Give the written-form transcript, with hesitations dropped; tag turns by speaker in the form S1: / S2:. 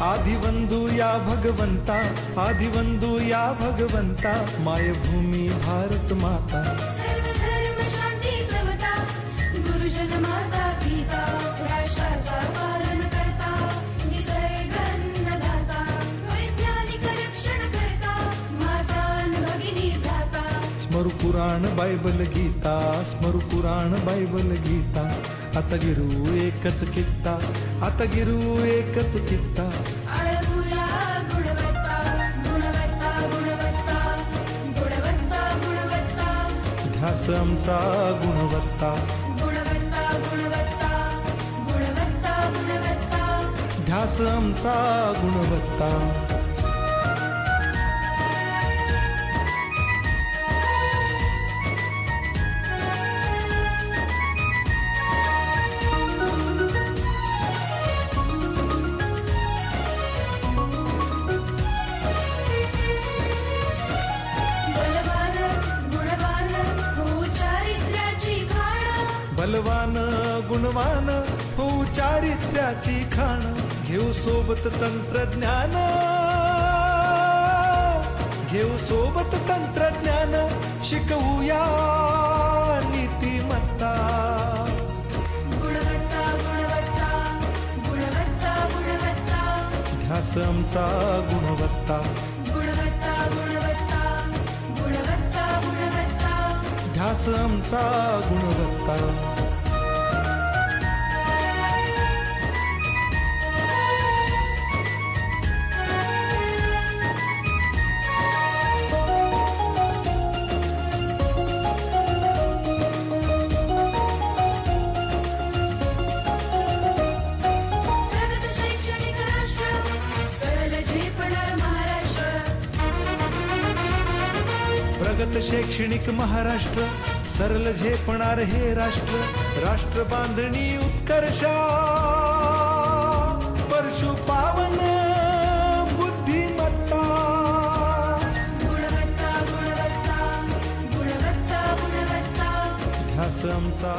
S1: आदिवंदू या भगवंता, आदिवंदू या भगवंता, मायभूमी भारत माता।
S2: सर्वधर्म शांती समता, गुरुजन माता पिता, राष्ट्राचा पालन करता, निसर्ग अन्नदाता, वैज्ञानिक रक्षण करता, माता भगिनी भ्राता।
S1: स्मरू पुराण बायबल गीता, स्मरू पुराण बायबल गीता, आता गिरू एकच कित्ता, आता गिरू एकच कित्ता।
S2: आळवूया गुणवत्ता, गुणवत्ता, गुणवत्ता, गुणवत्ता, गुणवत्ता,
S1: ध्यास आमचा गुणवत्ता,
S2: गुणवत्ता, गुणवत्ता, गुणवत्ता, गुणवत्ता,
S1: ध्यास आमचा गुणवत्ता। बलवान गुणवान हो चारित्र्याची खाण, घेऊ सोबत तंत्रज्ञान, घेऊ सोबत तंत्रज्ञान, शिकवूया नीतिमत्ता।
S2: गुणवत्ता, गुणवत्ता, गुणवत्ता, गुणवत्ता,
S1: ध्यास आमचा गुणवत्ता,
S2: गुणवत्ता, गुणवत्ता, गुणवत्ता, गुणवत्ता,
S1: ध्यास आमचा गुणवत्ता। प्रगत शैक्षणिक महाराष्ट्र, सरल झेपणार हे राष्ट्र, राष्ट्र बांधणी उत्कर्षा, परशु पावन बुद्धिमत्ता।
S2: गुणवत्ता, गुणवत्ता, गुणवत्ता, गुणवत्ता,
S1: ध्यास आमचा